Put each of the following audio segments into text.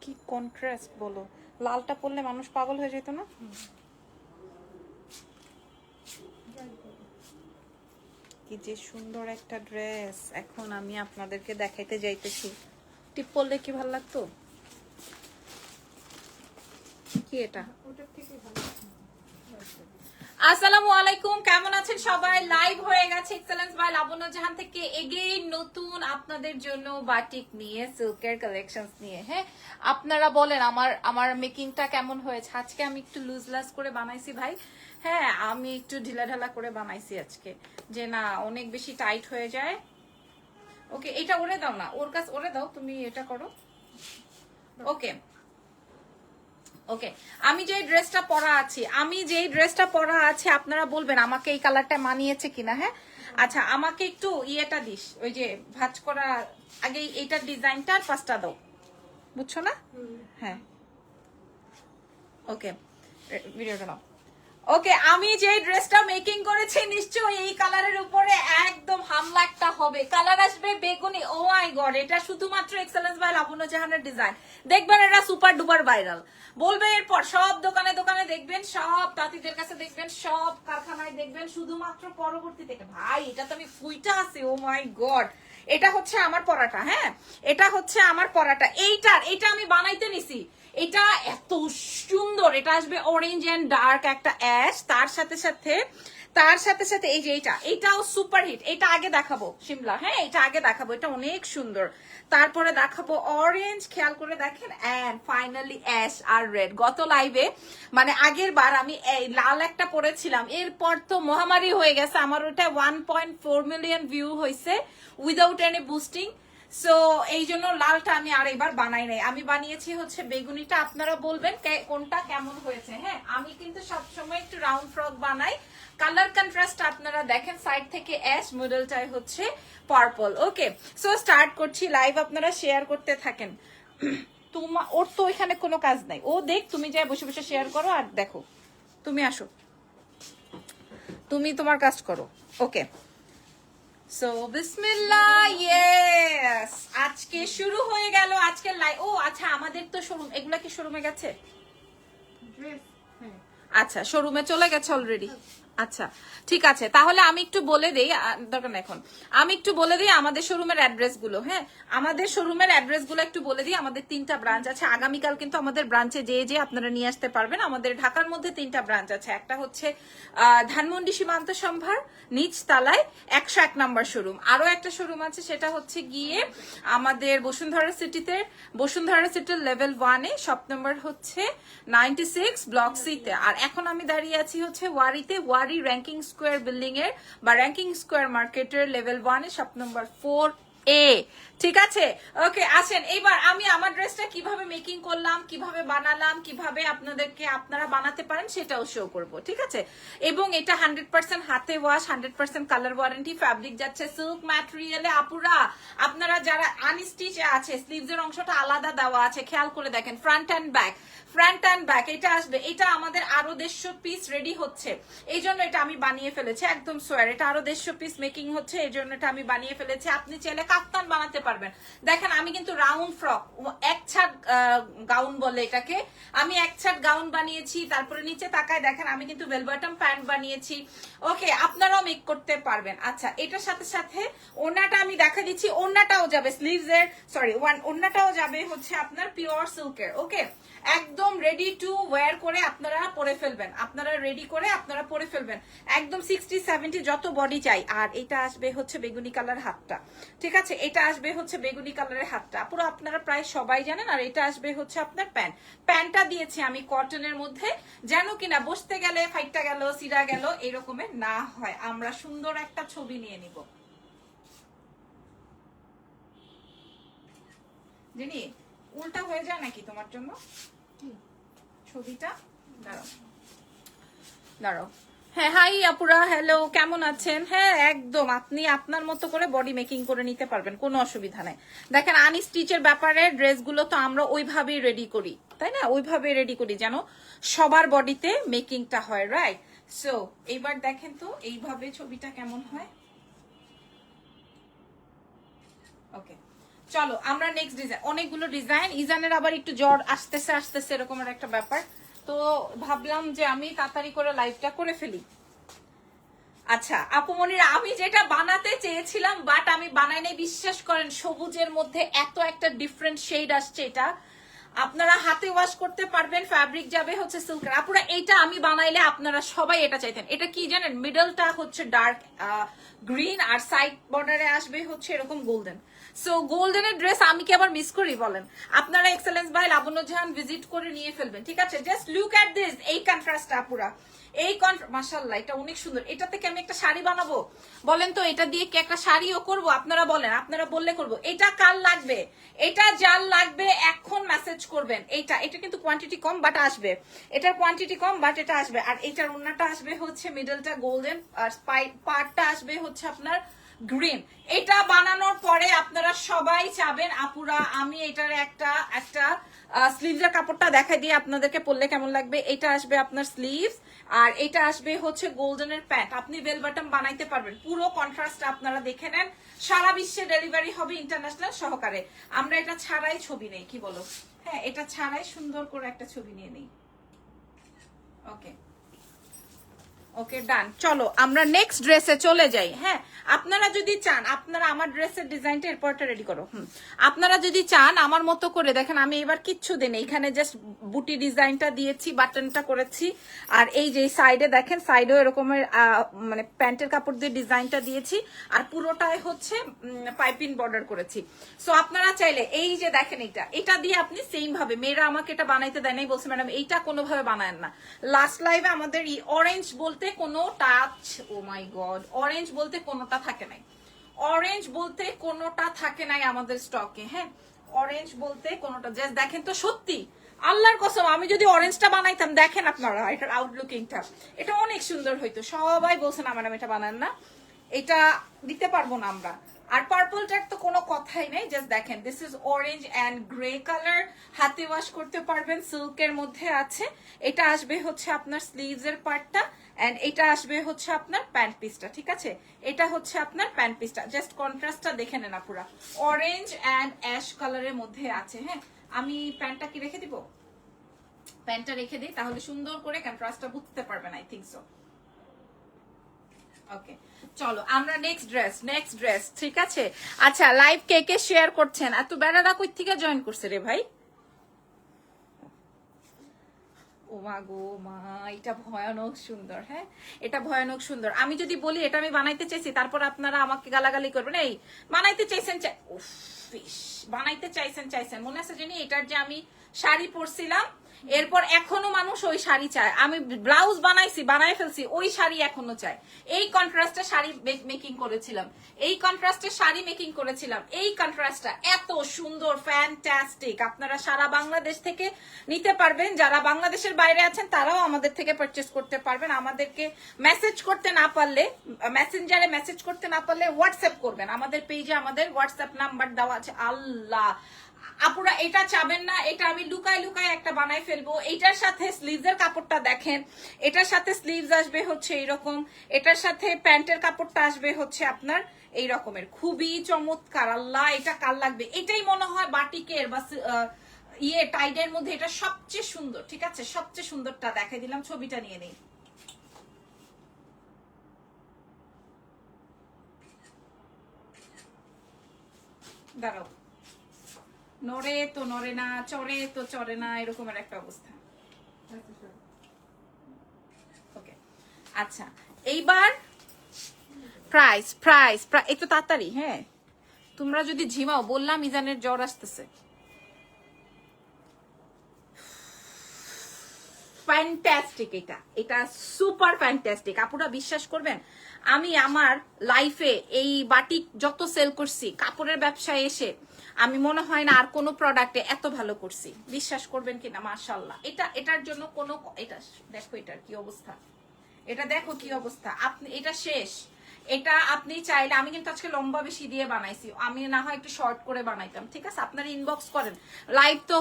কি কন্ট্রাস্ট বলো, লালটা পরলে মানুষ পাগল হয়ে যেত না? কি যে সুন্দর একটা ড্রেস। এখন আমি আপনাদেরকে দেখাইতে যাইতেছি। টিপ পরলে কি ভালো লাগতো? কি এটা? আসসালামু আলাইকুম, কেমন আছেন সবাই? লাইভ হয়ে গেছে এক্সেলেন্স বাই লাবণ্য জাহান থেকে এগেইন নতুন আপনাদের জন্য বাটিক নিয়ে, সিল্কের কালেকশনস নিয়ে। হ্যাঁ, আপনারা বলেন আমার মেকিংটা কেমন হয়েছে। আজকে আমি একটু লুজলাস করে বানাইছি ভাই। হ্যাঁ, আমি একটু ঢিলা ঢালা করে বানাইছি আজকে, যে না অনেক বেশি টাইট হয়ে যায়। ওকে, এটা ওরে দাও না, ওর কাছে ওরে দাও, তুমি এটা করো। ওকে ওকে, আমি যে ড্রেসটা পরা আছি আপনারা বলবেন আমাকে এই কালারটা মানিয়েছে কিনা। হ্যাঁ, আচ্ছা আমাকে একটু ইয়েটা দিস, ওই যে ভাঁজ করা, আগে এইটার ডিজাইনটা আর পাঁচটা দাও, বুঝছো না? হ্যাঁ, ওকে, ভিডিওটা নাও। ওকে, আমি যে ড্রেসটা মেকিং করেছি নিশ্চয়ই এই কালারের উপরে একদম হামলা একটা হবে। কালার আসবে বেগুনি। ও মাই গড, এটা শুধুমাত্র এক্সেলেন্স বাই লাবণ্য জাহানের ডিজাইন। দেখবেন এটা সুপার ডুপার ভাইরাল। বলবে এরপর সব দোকানে দোকানে দেখবেন, সব তাঁতিদের কাছে দেখবেন, সব কারখানায় দেখবেন, শুধুমাত্র পরবর্তী থেকে। ভাই এটা তো আমি ফুইটা আছি। ও মাই গড, এটা হচ্ছে আমার পরাটা। হ্যাঁ, এটা হচ্ছে আমার পরাটা। এইটা আমি বানাইতে নিছি। এটা এত সুন্দর, এটা আসবে অরেঞ্জ এন্ড ডার্ক একটা অ্যাশ, তার সাথে সাথে এই যে এটাও সুপার হিট। এটা আগে দেখাবো সিমলা। হ্যাঁ, এটা আগে দেখাবো, এটা অনেক সুন্দর। তারপরে দেখাবো অরেঞ্জ, খেয়াল করে দেখেন, এন্ড ফাইনালি অ্যাশ আর রেড। গত লাইভে মানে আগের বার আমি এই লাল একটা পরেছিলাম, এরপর তো মহামারী হয়ে গেছে। আমার ওটা 1.4 মিলিয়ন ভিউ হয়েছে উইদাউট এনি বুস্টিং। সো এই জন্য লালটা আমি আর এবার বানাই নাই, আমি বানিয়েছি হচ্ছে বেগুনিটা। আপনারা বলবেন কোনটা কেমন হয়েছে। হ্যাঁ, আমি কিন্তু সবসময় একটু রাউন্ড ফ্রক বানাই। কালার কন্ট্রাস্ট আপনারা দেখেন, সাইড থেকে অ্যাশ, মিডলটাই হচ্ছে পার্পল। ওকে, সো স্টার্ট করছি লাইভ, আপনারা শেয়ার করতে থাকেন। ওর তো এখানে কোনো কাজ নাই, ও দেখ, তুমি যাই বসে বসে শেয়ার করো আর দেখো। তুমি আসো, তুমি তোমার কাজ করো। ওকে, সো বিসমিল্লাহ, ইয়েস, আজকে শুরু হয়ে গেল আজকের লাইভ। ও আচ্ছা, আমাদের তো শোরুম, এগুলা কি শোরুমে গেছে? আচ্ছা, শোরুমে চলে গেছে অলরেডি। আচ্ছা ঠিক আছে, তাহলে আমি একটু বলে দেই, দরকার না এখন, আমি একটু বলে দিই আমাদের শোরুমের অ্যাড্রেস গুলো। হ্যাঁ, আমাদের শোরুমের অ্যাড্রেস গুলো একটু বলে দিই। আমাদের 3টা ব্রাঞ্চ আছে। আগামীকাল কিন্তু আমাদের ব্রাঞ্চে যে আপনারা নিয়ে আসতে পারবেন। আমাদের ঢাকার মধ্যে 3টা ব্রাঞ্চ আছে। একটা হচ্ছে ধানমন্ডি সীমান্ত সম্ভার নিচ তালায় 101 নম্বর শোরুম। আরো একটা শোরুম আছে, সেটা হচ্ছে গিয়ে আমাদের বসুন্ধরা সিটির লেভেল 1-এ, শপ নম্বর হচ্ছে 96 ব্লক সি-তে। আর এখন আমি দাঁড়িয়ে আছি হচ্ছে ওয়ারিতে, ওয়ারি র্যাঙ্কিং স্কোয়ার বিল্ডিং এর বা র্যাঙ্কিং স্কোয়ার মার্কেটের লেভেল 1-এ, শপ নম্বর 4A। ঠিক আছে, ওকে, আসেন এইবার আমি আমার ড্রেসটা কিভাবে মেকিং করলাম, কিভাবে বানালাম, কিভাবে আপনারা বানাতে পারেন সেটাও শো করব। ঠিক আছে, এবং এটা 100% হাতে ওয়াশ, 100% কালার ওয়ারেন্টি, ফ্যাব্রিক যাচ্ছে সিল্ক ম্যাটেরিয়ালে। আপুরা আপনারা যারা আনস্টিচ আছে, স্লিভস এর অংশটা আলাদা দেওয়া আছে, খেয়াল করে দেখেন, ফ্রন্ট অ্যান্ড ব্যাক এটা আসবে। এটা আমাদের আরো 150 পিস রেডি হচ্ছে, এই জন্য এটা আমি বানিয়ে ফেলেছি, একদম সোয়ার। এটা আরো 150 পিস মেকিং হচ্ছে, এই জন্য এটা আমি বানিয়ে ফেলেছি। আপনি চাইলে কাফতান বানাতে পারবেন। দেখেন, আমি কিন্তু রাউন্ড ফ্রক, এক ছাট গাউন বলে এটাকে, আমি এক ছাট গাউন বানিয়েছি। তারপরে নিচে তাকায় দেখেন, আমি কিন্তু বেল বটম প্যান্ট বানিয়েছি। ওকে, আপনারাও মেক করতে পারবেন। আচ্ছা, এটার সাথে সাথে ওড়নাটা আমি দেখা দিচ্ছি, ওড়নাটাও যাবে স্লিভস এর, সরি ওড়নাটাও যাবে হচ্ছে আপনার পিওর সিল্কের। ওকে, একদম রেডি টু ওয়্যার করে আপনারা পরে ফেলবেন, আপনারা পরে ফেলবেন একদম 60-70 যত বডি চাই। আর এটা আসবে হচ্ছে বেগুনি কালার হাতটা। ঠিক আছে, এটা আসবে হচ্ছে বেগুনি কালারের হাতটা, পুরো আপনারা প্রায় সবাই জানেন। আর এটা আসবে হচ্ছে আপনার প্যান্টটা দিয়েছি আমি কটনের মধ্যে, যেন কিনা বসতে গেলে ফাইটটা গেল, সিরা গেল, এরকমের না হয়। আমরা সুন্দর একটা ছবি নিয়ে নিব। জিনি, উল্টা হয়ে যায় নাকি তোমার জন্য ছবিটা? দাঁড়াও। হ্যাঁ, হাই আপুরা, হ্যালো, কেমন আছেন? হ্যাঁ, একদম আপনি আপনার মতো করে বডি মেকিং করে নিতে পারবেন, কোনো অসুবিধা নাই। দেখেন, আনস্টিচের ব্যাপারে ড্রেসগুলো তো আমরা ওইভাবেই রেডি করি, তাই না? ওইভাবে রেডি করি যেন সবার বডিতে মেকিংটা হয়, রাইট? সো এইবার দেখেন তো এইভাবে ছবিটা কেমন হয়। ওকে, চলো আমরা নেক্সট ডিজাইন, অনেকগুলো ডিজাইন, ইজানের আবার একটু জ্বর আসতেছে আসতেছে এরকম একটা ব্যাপার, তো ভাবলাম যে আমি তাড়াতাড়ি করে লাইভটা করে ফেলি। আচ্ছা আপুমনির, আমি যেটা বানাতে চেয়েছিলাম বাট আমি বানাই নাই, বিশ্বাস করেন সবুজের মধ্যে এত একটা ডিফারেন্ট শেড আসছে, এটা আপনারা হাতে ওয়াশ করতে পারবেন, ফ্যাব্রিক যাবে হচ্ছে সিল্কের। আপুরা এইটা আমি বানাইলে আপনারা সবাই এটা চাইতেন। এটা কি জানেন, মিডলটা হচ্ছে ডার্ক গ্রিন আর সাইড বর্ডারে আসবে হচ্ছে এরকম গোল্ডেন। সো গোল্ডেনের ড্রেস আমি কি আবার মিস করি বলেন? আপনারা excellence by Labonya Jahan visit করে নিয়ে ফেলবেন, ঠিক আছে? জাস্ট লুক এট দিস, এই কন্ট্রাস্ট আপুরা, এই মাশাআল্লাহ এটা অনেক সুন্দর। এটা থেকে আমি একটা শাড়ি বানাবো, বলেন তো এটা দিয়ে কি একটা শাড়িও করব? আপনারা বলেন, আপনারা বললে করব। এটা কাল লাগবে, এটা যার লাগবে এখন মেসেজ করবেন। এটা কিন্তু কোয়ান্টিটি কম বাট আসবে, এটার কোয়ান্টিটি কম বাট এটা আসবে। আর এটার ওন্নাটা আসবে হচ্ছে মিডলটা গোল্ডেন, আর পার্টটা আসবে হচ্ছে আপনার গ্রিন। এটা বানানোর পরে আপনারা সবাই চাবেন আপুরা আমি এটার একটা স্লিভসের কাপড়টা দেখাই দিয়ে আপনাদেরকে পরলে কেমন লাগবে। এটা আসবে আপনার স্লিভস, আর এটা আসবে হচ্ছে গোল্ডেনের প্যান্ট। আপনি বেল বাটন বানাইতে পারবেন, পুরো কন্ট্রাস্ট আপনারা দেখে নেন। সারা বিশ্বে ডেলিভারি হবে ইন্টারন্যাশনাল সহকারে। আমরা এটা ছাড়াই ছবি নেই, কি বলো? হ্যাঁ, এটা ছাড়াই সুন্দর করে একটা ছবি নিয়ে নেই। ওকে ওকে ডান, চলো আমরা নেক্সট ড্রেসে চলে যাই। হ্যাঁ, আপনারা যদি চান, আপনারা আমার ড্রেসের ডিজাইনটা এরপরটা রেডি করো। আপনারা যদি চান আমার মতো করে দেখেন, আমি এবার কিচ্ছু দিই, এখানে জাস্ট বুটি ডিজাইনটা দিয়েছি, বাটনটা করেছি, আর এই যে সাইডে দেখেন, সাইডেও এরকমের মানে প্যান্টের কাপড় দিয়ে ডিজাইনটা দিয়েছি, আর পুরোটাই হচ্ছে পাইপিং বর্ডার করেছি। সো আপনারা চাইলে এই যে দেখেন, এটা দিয়ে আপনি সেম ভাবে, মেয়েরা আমাকে এটা বানাইতে দেয় নাই, বলছে ম্যাডাম এইটা কোনোভাবে বানায়েন না। লাস্ট লাইভে আমাদের এই অরেঞ্জ বলতে কোনো টাচ, ও মাই গড, অরেঞ্জ বলতে কোনোটা থাকে নাই, অরেঞ্জ বলতে কোনোটা থাকে নাই আমাদের স্টকে। হ্যাঁ, অরেঞ্জ বলতে কোনোটা, জাস্ট দেখেন তো, সত্যি আল্লাহর কসম আমি যদি অরেঞ্জটা বানাইতাম, দেখেন আপনারা এটার আউটলুকিংটা, এটা অনেক সুন্দর হইতো। সবাই বলছেন আমার এটা বানান না, এটা দিতে পারবো না আমরা। আর পার্পলটার তো কোনো কথাই নেই, জাস্ট দেখেন, this is orange and grey colour, হাতে ওয়াশ করতে পারবেন, সিল্কের মধ্যে আছে। এটা আসবে হচ্ছে আপনার স্লিভস এর পার্টটা, এন্ড এটা আসবে হচ্ছে আপনার প্যান্ট পিসটা, ঠিক আছে? এটা হচ্ছে আপনার প্যান্ট পিসটা, জাস্ট কন্ট্রাস্টটা দেখে নেন পুরা, অরেঞ্জ অ্যান্ড অ্যাশ কালারের মধ্যে আছে। হ্যাঁ, আমি প্যান্টটা কি রেখে দিব? প্যান্টটা রেখে দিই, তাহলে সুন্দর করে কন্ট্রাস্টটা বুঝতে পারবেন, আই থিংক সো। ওকে, চলো আমরা নেক্সট ড্রেস, ঠিক আছে? আচ্ছা, লাইভ কে কে শেয়ার করছেন? এত বেড়ারা কই থেকে জয়েন করছে রে ভাই? ও মা গো মা, এটা ভয়ানক সুন্দর। হ্যাঁ, এটা ভয়ানক সুন্দর। আমি যদি বলি এটা আমি বানাইতে চাইছি, তারপর আপনারা আমাকে গালাগালি করবেন, এই বানাইতে চাইছেন, বানাইতে চাইছেন। মনে আছে জানি এটার যে আমি শাড়ি পরছিলাম, এরপর এখনো মানুষ ওই শাড়ি চায়। আমি ব্লাউজ বানাই ফেলছি, ওই শাড়ি এখনো চায়। এই কন্ট্রাস্টে শাড়ি মেকিং করেছিলাম, এই কন্ট্রাস্টটা এত সুন্দর, ফ্যান্টাস্টিক। আপনারা সারা বাংলাদেশ থেকে নিতে পারবেন, যারা বাংলাদেশের বাইরে আছেন তারাও আমাদের থেকে পারচেস করতে পারবেন। আমাদেরকে মেসেজ করতে না পারলে, মেসেঞ্জারে মেসেজ করতে না পারলে হোয়াটসঅ্যাপ করবেন, আমাদের পেজে আমাদের হোয়াটসঅ্যাপ নাম্বার দেওয়া আছে। আল্লাহ আপুরা এটা চাবেন না, এটা আমি লুকায় একটা বানাই ফেলবো। এটার সাথে স্লিভসের কাপড়টা দেখেন, এটার সাথে স্লিভস আসবে হচ্ছে এইরকম, এটার সাথে প্যান্টের কাপড়টা আসবে হচ্ছে আপনার এই রকমের, খুবই চমৎকার। আল্লাহ, এটা কাল লাগবে। এটাই মনে হয় বাটিকের বা টাইডের মধ্যে এটা সবচেয়ে সুন্দর, ঠিক আছে? সবচেয়ে সুন্দরটা দেখাই দিলাম, ছবিটা নিয়ে নেই। দাঁড়াও, নড়ে তো নড়ে না, চড়ে তো চড়ে না, এরকমের একটা অবস্থা। ওকে, আচ্ছা এইবার প্রাইস একটু তাড়াতাড়ি। হ্যাঁ, তোমরা যদি ঝিমাও, বললাম ইজানের জ্বর আসতেছে। ফ্যান্টাস্টিক, এটা সুপার ফ্যান্টাস্টিক। আপুরা বিশ্বাস করবেন, আমি আমার লাইফে এই বাটিক যত সেল করছি কাপড়ের ব্যবসায় এসে, আমি মনে হয় না আর কোনো প্রোডাক্টে এত ভালো করছি। বিশ্বাস করবেন কিনা, মাশাআল্লাহ। এটার জন্য কোনো, এটা দেখো এটার কি অবস্থা, এটা দেখো কি অবস্থা। আপনি এটা শেষ, এটা আপনি চাইলে, আমি কিন্তু আজকে লম্বা বেশি দিয়ে বানাইছি, আমি না হয় একটু শর্ট করে বানাইতাম, ঠিক আছে? আপনারা ইনবক্স করেন, লাইভ তো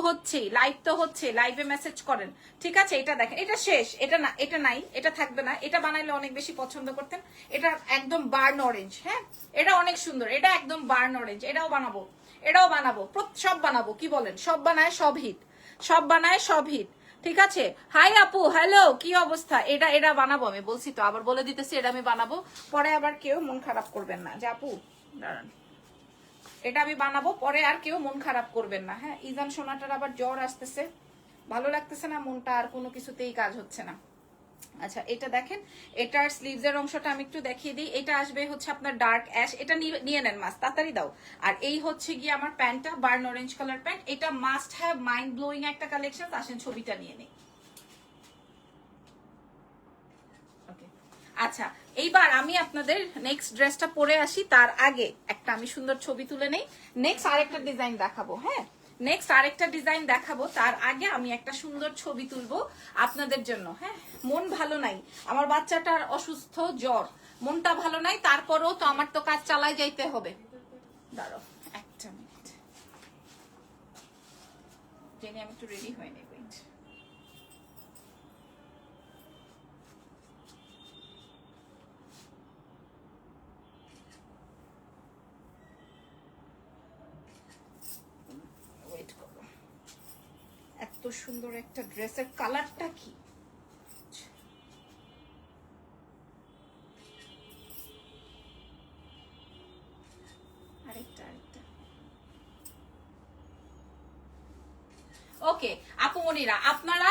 হচ্ছে, লাইভে মেসেজ করেন, ঠিক আছে? এটা দেখেন, এটা শেষ, এটা না, এটা নাই, এটা থাকবে না, এটা বানাইলে অনেক বেশি পছন্দ করতেন। এটা একদম বার্ন অরেঞ্জ, হ্যাঁ, এটা অনেক সুন্দর, এটা একদম বার্ন অরেঞ্জ, এটাও বানাবো, সব বানাবো, কি বলেন? সব বানায় সব হিট, ঠিক আছে? হাই আপু, হ্যালো, কি অবস্থা? এটা বানাবো, আমি বলছি তো, আবার বলে দিতেছি, এটা আমি বানাবো, পরে আবার কেউ মন খারাপ করবেন না যে আপু দাঁড়ান, এটা আমি বানাবো, পরে আর কেউ মন খারাপ করবেন না, হ্যাঁ? ইজান সোনাটার আবার জ্বর আসতেছে, ভালো লাগতেছে না মনটা, আর কোনো কিছুতেই কাজ হচ্ছে না। আচ্ছা, এটা দেখেন, এটার স্লিভস এর অংশটা আমি একটু দেখিয়ে দিই। এটা আসবে হচ্ছে আপনার ডার্ক অ্যাশ, এটা নিয়ে নেন মাস্ট, তাড়াতাড়ি দাও। আর এই হচ্ছে গিয়ে আমার প্যান্টটা, বার্ন অরেঞ্জ কালার প্যান্ট, এটা মাস্ট হ্যাভ, মাইন্ড ব্লোয়িং একটা কালেকশন। আসেন ছবিটা নিয়ে নেই। আচ্ছা, এইবার আমি আপনাদের নেক্সট ড্রেসটা পরে আসি, তার আগে একটা আমি সুন্দর ছবি তুলে নেই, নেক্সট আরেকটা ডিজাইন দেখাবো, হ্যাঁ? তার আগে আমি একটা সুন্দর ছবি তুলবো আপনাদের জন্য, হ্যাঁ? মন ভালো নাই, আমার বাচ্চাটার অসুস্থ, জ্বর, মনটা ভালো নাই, তারপরেও তো আমার তো কাজ চালাই যাইতে হবে। দাঁড়াও একটা মিনিট, জেনে আমি একটু রেডি হয়ে নেব। ওয়েট করো, এত সুন্দর একটা ড্রেসের কালারটা কি, আরেকটা ওকে। আপু মনিরা, আপনারা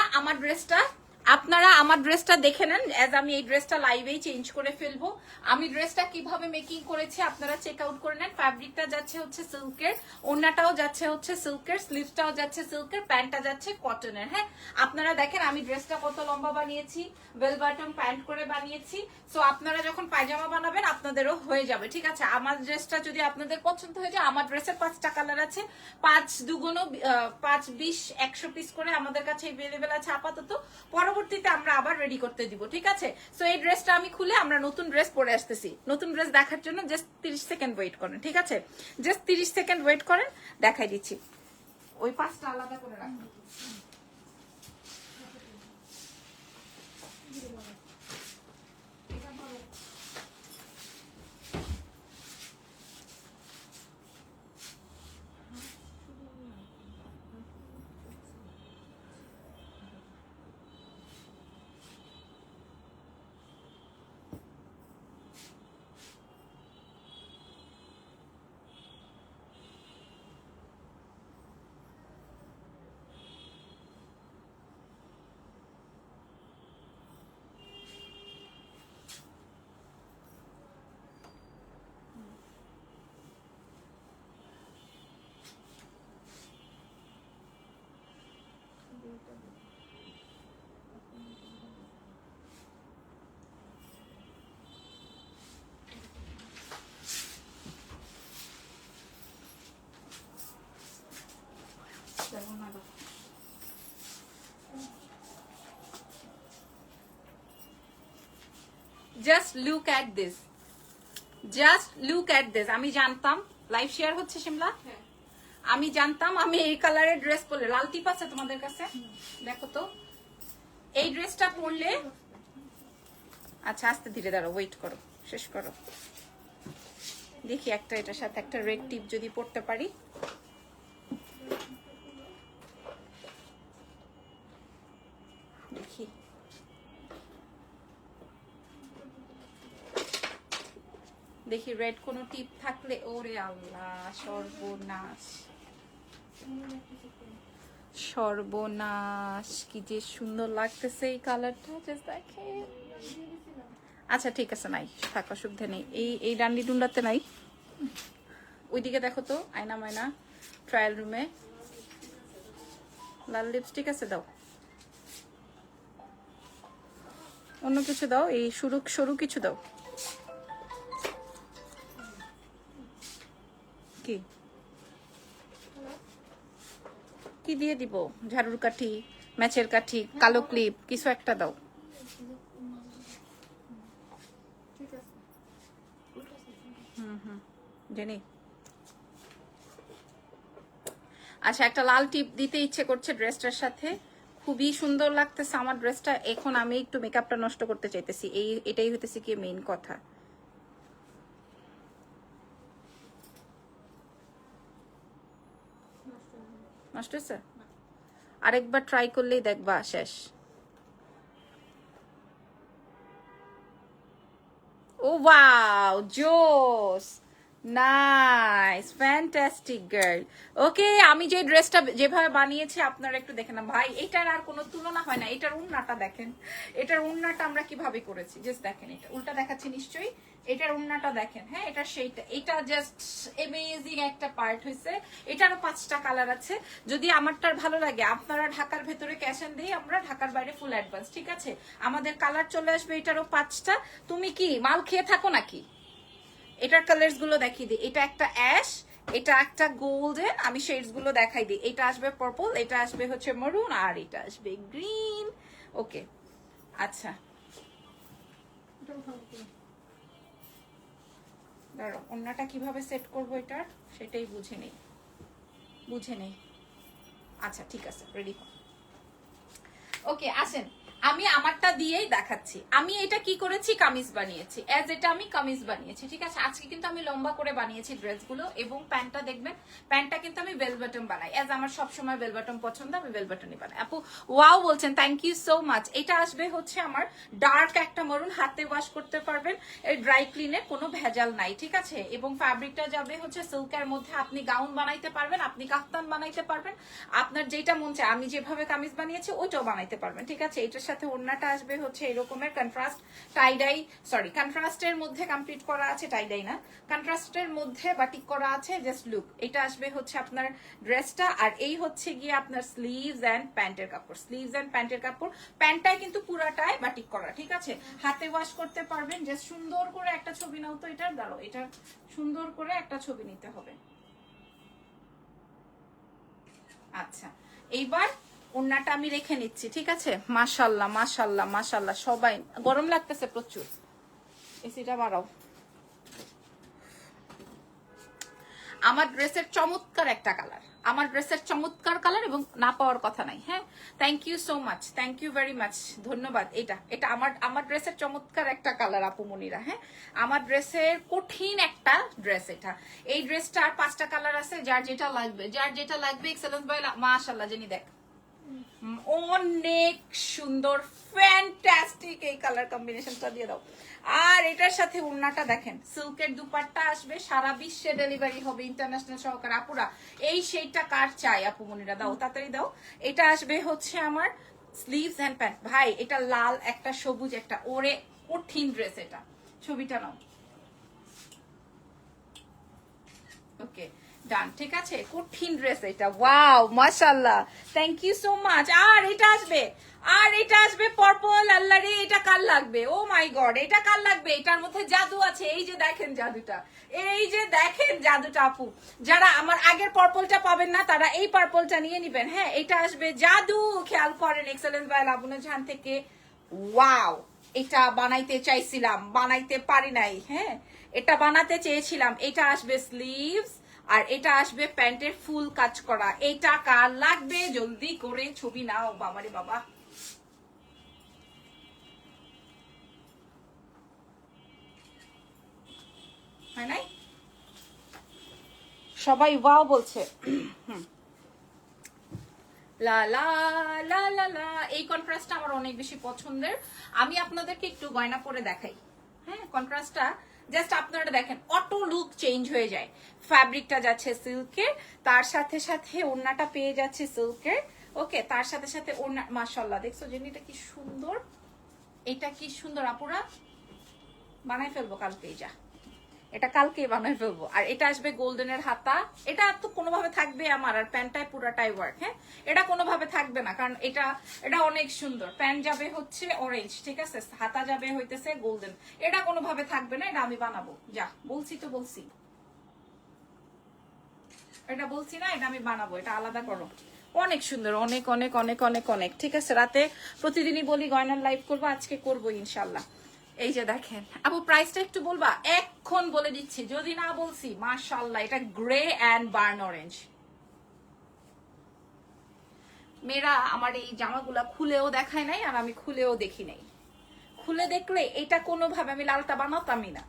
আমার ড্রেসটা দেখে নেন, এজ আমি এই ড্রেসটা লাইভেই চেঞ্জ করে ফেলবো। আমি ড্রেসটা কিভাবে মেকিং করেছি আপনারা চেক আউট করে নেন। ফ্যাব্রিকটা যাচ্ছে হচ্ছে সিল্কের, ওড়নাটাও যাচ্ছে হচ্ছে সিল্কের, স্লিভসটাও যাচ্ছে সিল্কের, প্যান্টটা যাচ্ছে কটনের, হ্যাঁ? আপনারা দেখেন আমি ড্রেসটা কত লম্বা বানিয়েছি, বেল বটম প্যান্ট করে বানিয়েছি। সো আপনারা যখন পায়জামা বানাবেন আপনাদেরও হয়ে যাবে, ঠিক আছে? আমার ড্রেসটা যদি আপনাদের পছন্দ হয়ে যায়, আমার ড্রেসের 5টা কালার আছে, 5 দুগুণ 5 20 100 পিস করে আমাদের কাছে अवेलेबल আছে আপাতত, পরবর্তীতে আমরা আবার রেডি করতে দিব, ঠিক আছে? সো এই ড্রেসটা আমি খুলে আমরা নতুন ড্রেস পরে আসতেছি। নতুন ড্রেস দেখার জন্য জাস্ট 30 সেকেন্ড ওয়েট করেন, ঠিক আছে? জাস্ট 30 সেকেন্ড ওয়েট করেন, দেখাই দিচ্ছি। ওই 5টা আলাদা করে রাখুন। জাস্ট লুক অ্যাট দিস, আমি জানতাম লাইভ শেয়ার হচ্ছে শিমলা, আমি জানতাম আমি এই কালারের ড্রেস পরলে, লাল টিপ আছে তোমাদের কাছে? দেখো তো, এই ড্রেসটা পরলে, আচ্ছা আস্তে ধীরে দাঁড়ো, ওয়েট করো, শেষ করো। দেখি একটা এটার সাথে একটা রেড টিপ যদি পরতে পারি। দেখি, দেখি রেড কোনো টিপ থাকলে। ওরে আল্লাহ, সর্বনাশ, কি যে সুন্দর লাগতেছে এই কালারটা, জাস্ট দেখেন। আচ্ছা ঠিক আছে, নাই থাক, অসুবিধা নেই। এই ডান্ডি ডুন্ডাতে নাই, ওইদিকে দেখো তো, আয়না মায়না ট্রায়াল রুমে। লাল লিপস্টিক আছে, দাও, অন্য কিছু দাও, এই সরু কিছু দাও। কি কি দিয়ে দিব? ঝাড়ুর কাঠি, ম্যাচের কাঠি, কালো ক্লিপ, কিছু একটা দাও। জেনি আচ্ছা, একটা লাল টিপ দিতে ইচ্ছে করছে ড্রেসটার সাথে, খুবই সুন্দর লাগতেছে আমার ড্রেসটা। এখন আমি একটু মেকআপটা নষ্ট করতে চাইতেছি, এটাই হইতেছে কি মেইন কথা। নষ্ট হয়েছে? আরেকবার ট্রাই করলেই দেখবা শেষ। ও ওয়াও, জোস, নাইস, ফ্যান্টাস্টিক গার্ল। ওকে, আমি যে ড্রেসটা যেভাবে বানিয়েছি আপনারা একটু দেখে না ভাই, এটার আর কোনো তুলনা হয় না। এটার উন্নাটা দেখেন, এটার উন্নাটা আমরা কিভাবে করেছি, জাস্ট দেখেন। এটা উল্টা দেখাচ্ছি নিশ্চয়ই, এটার উন্নাটা দেখেন। হ্যাঁ, এটা সেইটা, এটা জাস্ট অ্যামেজিং একটা পার্ট হয়েছে। এটারও 5টা কালার আছে। যদি আমারটার ভালো লাগে, আপনারা ঢাকার ভেতরে ক্যাশ অন দিয়ে, আমরা ঢাকার বাইরে ফুল অ্যাডভান্স, ঠিক আছে? আমাদের কালার চলে আসবে এটারও 5টা। তুমি কি মাল খেয়ে থাকো নাকি? এটার কালার্স গুলো দেখিয়ে দিই। এটা একটা অ্যাশ, এটা একটা গোল্ডেন, আমি শেডস গুলো দেখাই দিই। এটা আসবে পার্পল, এটা আসবে হচ্ছে মেরুন, আর এটা আসবে গ্রিন। ওকে, আচ্ছা, দাঁড়াও, অন্যটা কিভাবে সেট করবো এটার সেটাই বুঝে নেই। আচ্ছা ঠিক আছে, রেডি। ওকে, আসেন, আমি আমারটা দিয়েই দেখাচ্ছি। আমি এটা কি করেছি, কামিজ বানিয়েছি। এজ এটা আমি কামিজ বানিয়েছি, ঠিক আছে? আজকে কিন্তু আমি লম্বা করে বানিয়েছি ড্রেসগুলো। এবং প্যান্টটা দেখবেন, প্যান্টটা কিন্তু আমি বেল বটম বানাই। এজ আমার সবসময় বেল বটম পছন্দ, আমি বেল বটমই বানাই। আপু ওয়াও বলছেন, থ্যাংক ইউ সো মাচ। এটা আসবে হচ্ছে আমার ডার্ক একটা মরুন, হাতে ওয়াশ করতে পারবেন, এই ড্রাই ক্লিনে কোনো ভেজাল নাই, ঠিক আছে? এবং ফ্যাব্রিকটা যাবে হচ্ছে সিল্কের মধ্যে। আপনি গাউন বানাইতে পারবেন, আপনি কাফতান বানাইতে পারবেন, আপনার যেটা মন চায়। আমি যেভাবে কামিজ বানিয়েছি ওইটাও বানাইতে পারবেন, ঠিক আছে? এটার সাথে ওড়নাটা আসবে হচ্ছে এরকমের কন্ট্রাস্ট টাইডাই, সরি কন্ট্রাস্টের মধ্যে কমপ্লিট করা আছে, টাইডাই না, কন্ট্রাস্টের মধ্যে বাটিক করা আছে। জাস্ট লুক, এটা আসবে হচ্ছে আপনার ড্রেসটা। আর এই হচ্ছে গিয়ে আপনার স্লিভস এন্ড প্যান্টের কাপড়, স্লিভস এন্ড প্যান্টের কাপড়। প্যান্টটাই কিন্তু পুরাটাই বাটিক করা, ঠিক আছে? হাতে ওয়াশ করতে পারবেন। জাস্ট সুন্দর করে একটা ছবি নাও তো এটার, দাঁড়ো, এটা সুন্দর করে একটা ছবি নিতে হবে। আচ্ছা, এইবার ওড়নাটা আমি রেখে নিচ্ছি, ঠিক আছে? মাশাল্লাহ মাশাল্লাহ মাশাল্লাহ, সবাই গরম লাগতেছে প্রচুর, এসিটা বাড়াও। আমার ড্রেসের চমৎকার একটা কালার, আমার ড্রেসের চমৎকার কালার, এবং না পাওয়ার কথা নাই। হ্যাঁ, thank you so much, thank you very much, ধন্যবাদ। এটা আমার ড্রেসের চমৎকার একটা কালার আপু মনিরা। হ্যাঁ, আমার ড্রেসের কঠিন একটা ড্রেস এটা। এই ড্রেসটার 5টা কালার আছে, যার যেটা লাগবে এক্সেলেন্স বাই মাশাআল্লাহ। জেনি দেখ, অনেক সুন্দর, ফ্যান্টাস্টিক। এই কালার কম্বিনেশনটা দিয়ে দাও। আর এটার সাথে ওড়নাটা দেখেন, সিল্কের দুপাট্টা আসবে, সারা বিশ্বে ডেলিভারি হবে, ইন্টারন্যাশনাল সহকারে। আপুরা এই সেইটা কার চাই, আপু মনিরা দাও, তাড়াতাড়ি দাও। এটা আসবে হচ্ছে আমার স্লিভস এন্ড প্যান্ট। ভাই এটা লাল একটা, সবুজ একটা, ওরে কঠিন ড্রেস এটা। ছবিটা নাও। ওকে ডান, ঠিক আছে? কঠিন ড্রেস এটা, ওয়াও মাশাআল্লাহ, থ্যাংক ইউ সো মাচ। আর এটা আসবে পার্পল। আল্লাহ রে, এটা কার লাগবে? ও মাই গড, এটা কার লাগবে? এটার মধ্যে জাদু আছে, এই যে দেখেন জাদুটা, এই যে দেখেন জাদুটা। আপু যারা আমার আগের পার্পলটা পাবেন না, তারা এই পার্পলটা নিয়ে নিবেন। হ্যাঁ, এটা আসবে জাদু, খেয়াল করেন। এক্সেলেন্স বাই লাবণী জাহান থেকে। ওয়াও, এটা বানাইতে চাইছিলাম, বানাইতে পারি নাই। হ্যাঁ, এটা বানাতে চেয়েছিলাম। এটা আসবে স্লিভস, আর এটা আসবে প্যান্টের ফুল কাজ করা। এটা কার লাগবে? জলদি করে ছবি নাও। বাবারে বাবা, হয় নাই? সবাই ওয়াও বলছে। লা লা লা লা লা, এই কন্ট্রাস্টটা আমার অনেক বেশি পছন্দের। আমি আপনাদেরকে একটু গয়না পরে দেখাই। হ্যাঁ, কন্ট্রাস্টটা জাস্ট আপনারা দেখেন, অটো লুক চেঞ্জ হয়ে যায়। ফ্যাব্রিকটা যাচ্ছে সিল্কের, তার সাথে সাথে ওড়নাটা পেয়ে যাচ্ছে সিল্কের। ওকে, তার সাথে সাথে ওড়না, মাশাআল্লাহ, দেখছো জেনি এটা কি সুন্দর, এটা কি সুন্দর। আপুরা বানাই ফেলবো কালকেই, যা এটা কালকে বানাই ফেলবো। আর এটা আসবে গোল্ডেনের হাতা। এটা তো কোনোভাবে থাকবে আমার, আর প্যান্টটাই পুরাটাই ওয়ার্ক। হ্যাঁ, এটা কোনোভাবে থাকবে না, কারণ এটা অনেক সুন্দর। প্যান্ট যাবে হচ্ছে অরেঞ্জ, ঠিক আছে? হাতা যাবে হইতেছে গোল্ডেন। এটা কোনোভাবে থাকবে না, এটা আমি বানাবো। যা বলছি তো বলছি, এটা বলছি না, এটা আমি বানাবো, এটা আলাদা করো। অনেক সুন্দর, অনেক অনেক অনেক অনেক অনেক, ঠিক আছে? রাতে প্রতিদিনই বলি গয়নার লাইভ করবো, আজকে করবো ইনশাল্লাহ। এই যে দেখেন আপু, প্রাইসটা একটু বলবা? এখন বলে দিচ্ছি, যদি না বলছি মাশাআল্লাহ, এটা গ্রে অ্যান্ড বার্ন অরেঞ্জ। মেয়েরা আমার এই জামাগুলা খুলেও দেখায় নাই, আর আমি খুলেও দেখি নাই। খুলে দেখলে এটা কোনোভাবে আমি লালটা বানাতামই না।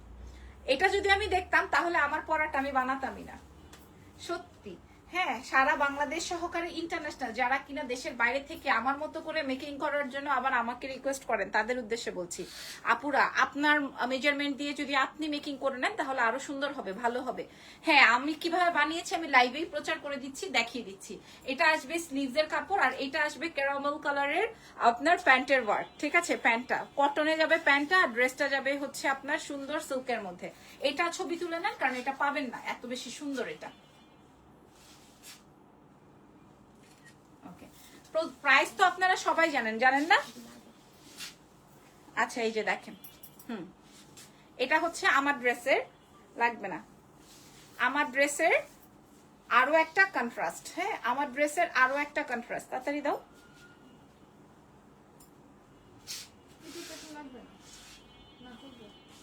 এটা যদি আমি দেখতাম তাহলে আমার পরাটা আমি বানাতামই না, সত্যি। হ্যাঁ, সারা বাংলাদেশ সহকারে ইন্টারন্যাশনাল যারা কিনা দেশের বাইরে থেকে আমার মতো করে মেকিং করার জন্য আবার আমাকে রিকোয়েস্ট করেন, তাদের উদ্দেশ্যে বলছি, আপুরা আপনার মেজারমেন্ট দিয়ে যদি আপনি মেকিং করে নেন তাহলে আরো সুন্দর হবে, ভালো হবে। হ্যাঁ, আমি কিভাবে বানিয়েছি আমি লাইভেই প্রচার করে দিচ্ছি, দেখিয়ে দিচ্ছি। এটা আসবে স্লিভসের কাপড়, আর এটা আসবে ক্যারামেল কালারের আপনার প্যান্টের ওয়ার্ক, ঠিক আছে? প্যান্টটা কটনে যাবে, প্যান্টটা, আর ড্রেসটা যাবে হচ্ছে আপনার সুন্দর সিল্কের মধ্যে। এটা ছবি তুলে নেন, কারণ এটা পাবেন না, এত বেশি সুন্দর এটা। প্রাইস তো আপনারা সবাই জানেন, জানেন না? আচ্ছা, এই যে দেখেন, এটা হচ্ছে আমার ড্রেসের, লাগবে না, আমার ড্রেসের আরো একটা কন্ট্রাস্ট। হ্যাঁ, আমার ড্রেসের আরো একটা কন্ট্রাস্ট, তাড়াতাড়ি দাও।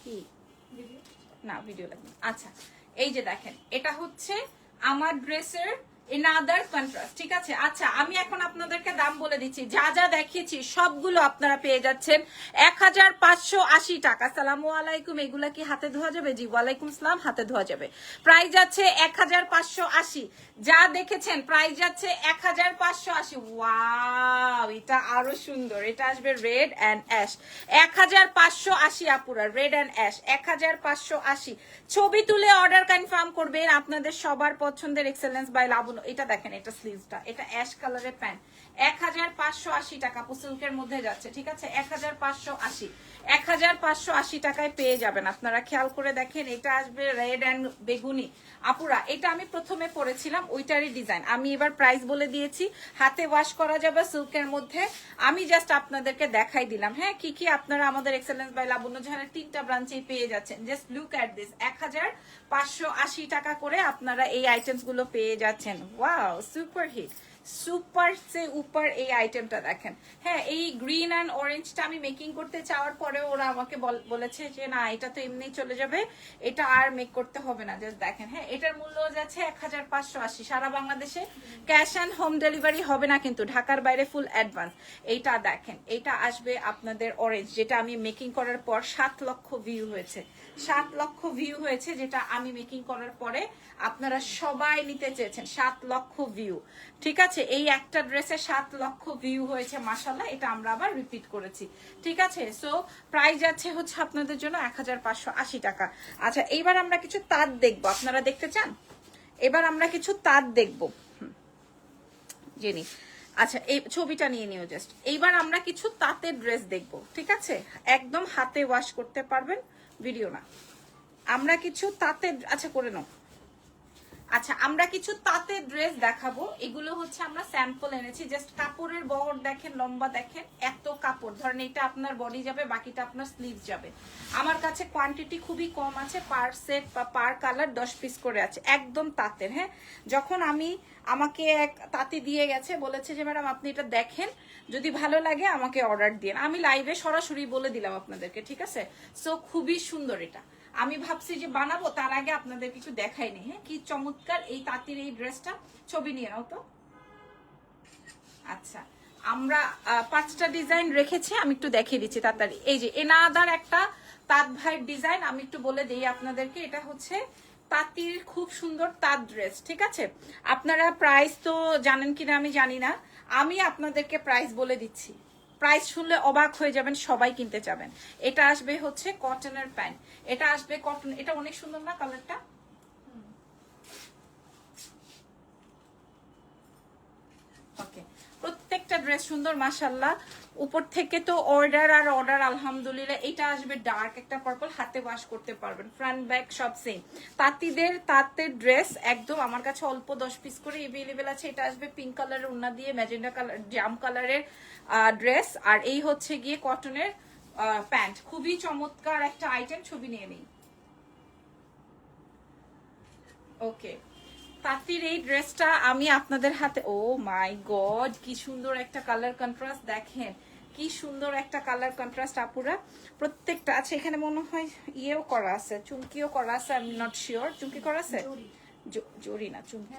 কি না, ভিডিও লাগবে। আচ্ছা, এই যে দেখেন, এটা হচ্ছে আমার ড্রেসের এনাদার কন্ট্রাস্ট, ঠিক আছে? আচ্ছা, আমি এখন আপনাদেরকে দাম বলে দিচ্ছি। যা যা দেখিয়েছি সবগুলো আপনারা পেয়ে যাচ্ছেন 1580 টাকা। আসসালামু আলাইকুম। এগুলা কি হাতে ধোয়া যাবে? জি, ওয়ালাইকুম সালাম, হাতে ধোয়া যাবে। প্রাইস যাচ্ছে 1580। যা দেখেছেন প্রাইস যাচ্ছে 1580। ওয়াও, এটা আরো সুন্দর, এটা আসবে রেড অ্যান্ড অ্যাশ। 1580 আপুরা, রেড অ্যান্ড অ্যাশ 1580। ছবি তুলে অর্ডার কনফার্ম করবেন, আপনাদের সবার পছন্দের এক্সেলেন্স বাই লাবণ্য। এটা দেখেন, এটা স্লিভসটা, এটা অ্যাশ কালারের প্যান্ট, 1580 টাকা সিল্কের মধ্যে যাচ্ছে, ঠিক আছে? 1580, 1580 টাকায় পেয়ে যাবেন। আপনারা খেয়াল করে দেখেন, এটা আসবে রেড অ্যান্ড বেগুনি। আপুরা, এটা আমি প্রথমে পরেছিলাম, ওইটারই ডিজাইন। আমি এবার প্রাইস বলে দিয়েছি, হাতে ওয়াশ করা যাবে সিল্কের মধ্যে। আমি জাস্ট আপনাদেরকে দেখাই দিলাম, হ্যাঁ, কি কি আপনারা আমাদের এক্সেলেন্স বাই লাবণ্য জাহানের 3টা ব্রাঞ্চেই পেয়ে যাচ্ছেন। জাস্ট লুক অ্যাট দিস, 1580 টাকা করে আপনারা এই আইটেমস গুলো পেয়ে যাচ্ছেন। ওয়াও, সুপার হিট, সুপার সে উপর এই আইটেমটা দেখেন। হ্যাঁ, এই গ্রিন অ্যান্ড অরেঞ্জটা আমি মেকিং করতে চাওয়ার পরে ওরা আমাকে বলেছে যে না, এটা তো এমনি চলে যাবে, এটা আর মেক করতে হবে না। জাস্ট দেখেন, হ্যাঁ, এটার মূল্য যাচ্ছে 1580। সারা বাংলাদেশে ক্যাশ অ্যান্ড হোম ডেলিভারি হবে না, কিন্তু ঢাকার বাইরে ফুল অ্যাডভান্স। এইটা দেখেন, এটা আসবে আপনাদের অরেঞ্জ, যেটা আমি মেকিং করার পর 7 লক্ষ ভিউ হয়েছে, 7 লক্ষ ভিউ হয়েছে, যেটা আমি মেকিং করার পরে আপনারা সবাই নিতে চেয়েছেন। 7 লক্ষ ভিউ, ঠিক আছে? এই একটা ড্রেসে 7 লক্ষ ভিউ হয়েছে, মাশাআল্লাহ। এটা আমরা আবার রিপিট করেছি, ঠিক আছে? সো প্রাইস যাচ্ছে হচ্ছে আপনাদের জন্য 1580 টাকা। আচ্ছা, এইবার আমরা কিছু তাঁত দেখবো, আপনারা দেখতে চান? এবার আমরা কিছু তাঁত দেখবো, জেনি। আচ্ছা, এই ছবিটা নিয়ে নিও জাস্ট। এইবার আমরা কিছু তাঁতের ড্রেস দেখবো, ঠিক আছে? একদম হাতে ওয়াশ করতে পারবেন, ভিডিও না। আমরা কিছু তাঁতের, আচ্ছা করে নাও। আচ্ছা, আমরা কিছু তাঁতের ড্রেস দেখাবো। এগুলো হচ্ছে আমরা স্যাম্পল এনেছি, জাস্ট কাপড়ের বহর দেখেন, লম্বা দেখেন, এত কাপড়। ধরেন এটা আপনার বডি যাবে, বাকিটা আপনার স্লিভ যাবে। আমার কাছে কোয়ান্টিটি খুবই কম আছে, পার সেট বা পার কালার 10 পিস করে আছে, একদম তাঁতের। হ্যাঁ, যখন আমাকে এক তাঁতি দিয়ে গেছে, বলেছে যে ম্যাডাম আপনি এটা দেখেন, যদি ভালো লাগে আমাকে অর্ডার দিন। আমি লাইভে সরাসরি বলে দিলাম আপনাদেরকে, ঠিক আছে? সো খুবই সুন্দর এটা। আমি ভাবছি যে বানাবো, তার আগে আপনাদের কিছু দেখাই নেই। হ্যাঁ, কি চমৎকার এই তাঁতির এই ড্রেসটা, ছবি নিয়ে নাও তো। আচ্ছা, আমরা 5টা ডিজাইন রেখেছি, আমি একটু দেখিয়ে দিচ্ছি তাড়াতাড়ি। এই যে এনাদার একটা তাঁত ভাইয়ের ডিজাইন, আমি একটু বলে দিই আপনাদেরকে। এটা হচ্ছে তাঁতির খুব সুন্দর তাঁত ড্রেস, ঠিক আছে? আপনারা প্রাইস তো জানেন কিনা আমি জানি না, আমি আপনাদেরকে প্রাইস বলে দিচ্ছি। প্রাইস শুনলে অবাক হয়ে যাবেন, সবাই কিনতে যাবেন। এটা আসবে হচ্ছে কটনের প্যান্ট, এটা আসবে কটন। এটা অনেক সুন্দর না কালারটা? ওকে, প্রত্যেকটা ড্রেস সুন্দর মাশাআল্লাহ। উপর থেকে তো অর্ডার আর অর্ডার, আলহামদুলিল্লাহ। এটা আসবে ডার্ক একটা পার্পল, হাতে ওয়াশ করতে পারবেন, ফ্রন্ট ব্যাক সব সেম। তাঁতের ড্রেস একদম আমার কাছে অল্প 10 পিস করে এভেলেবেল আছে। এটা আসবে পিঙ্ক কালারের ওড়না দিয়ে, ম্যাজেন্ডা কালার, জাম কালারের ড্রেস, আর এই হচ্ছে গিয়ে কটনের প্যান্ট। খুবই চমৎকার একটা আইটেম, ছবি নিয়ে নেই। ওকে, তাঁতির এই ড্রেসটা আমি আপনাদের হাতে, ও মাই গড, কি সুন্দর একটা কালার কন্ট্রাস্ট দেখেন, কি সুন্দর একটা কালার কন্ট্রাস্ট আপুরা, প্রত্যেকটা আছে। এখানে মনে হয় ইয়েও করা আছে, চুমকিও করা আছে, আই এম নট শিওর। চুমকি করা আছে, জরি না চুমকি,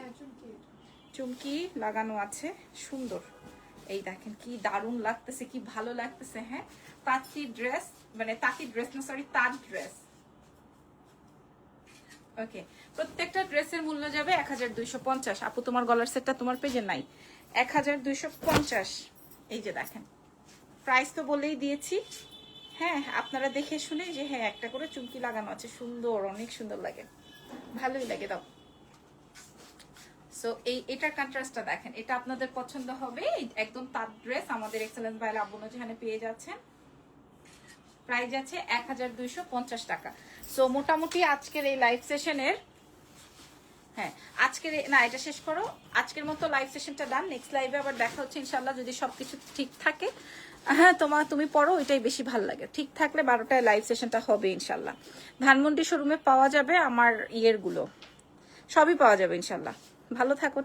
চুমকি লাগানো আছে, সুন্দর। এই দেখেন কি দারুণ লাগতেছে, কি ভালো লাগতেছে। হ্যাঁ, তাঁতি ড্রেস, মানে তাঁতি ড্রেস না, সরি তাঁত ড্রেস। ওকে, প্রত্যেকটা ড্রেসের মূল্য যাবে 1250। আপু তোমার গলার সেটটা তোমার পেজে নাই, 1250। এই যে দেখেন, প্রাইস তো বলেই দিয়েছি। হ্যাঁ, আপনারা দেখে শুনে যে হ্যাঁ একটা করে চুমকি লাগানো আছে, সুন্দর, অনেক সুন্দর লাগে, ভালোই লাগে। দাও। সো এটার কন্ট্রাস্টটা দেখেন, এটা আপনাদের পছন্দ হবে। একদম তাঁত ড্রেস আমাদের এক্সেলেন্স ভাইয়ের আব্বু যেখানে পেয়ে যাচ্ছেন। প্রাইস আছে 1250 টাকা। সো মোটামুটি আজকের এই লাইভ সেশনের, হ্যাঁ আজকের না, এটা শেষ করো, আজকের মতো লাইভ সেশনটা ডান। নেক্সট লাইভে আবার দেখা হচ্ছে ইনশাল্লাহ, যদি সবকিছু ঠিক থাকে। হ্যাঁ, তুমি পড়ো, ওইটাই বেশি ভালো লাগে। ঠিক থাকলে 12টায় লাইভ সেশনটা হবে ইনশাল্লাহ। ধানমন্ডি শোরুমে পাওয়া যাবে আমার ইয়ের গুলো, সবই পাওয়া যাবে ইনশাল্লাহ। ভালো থাকো।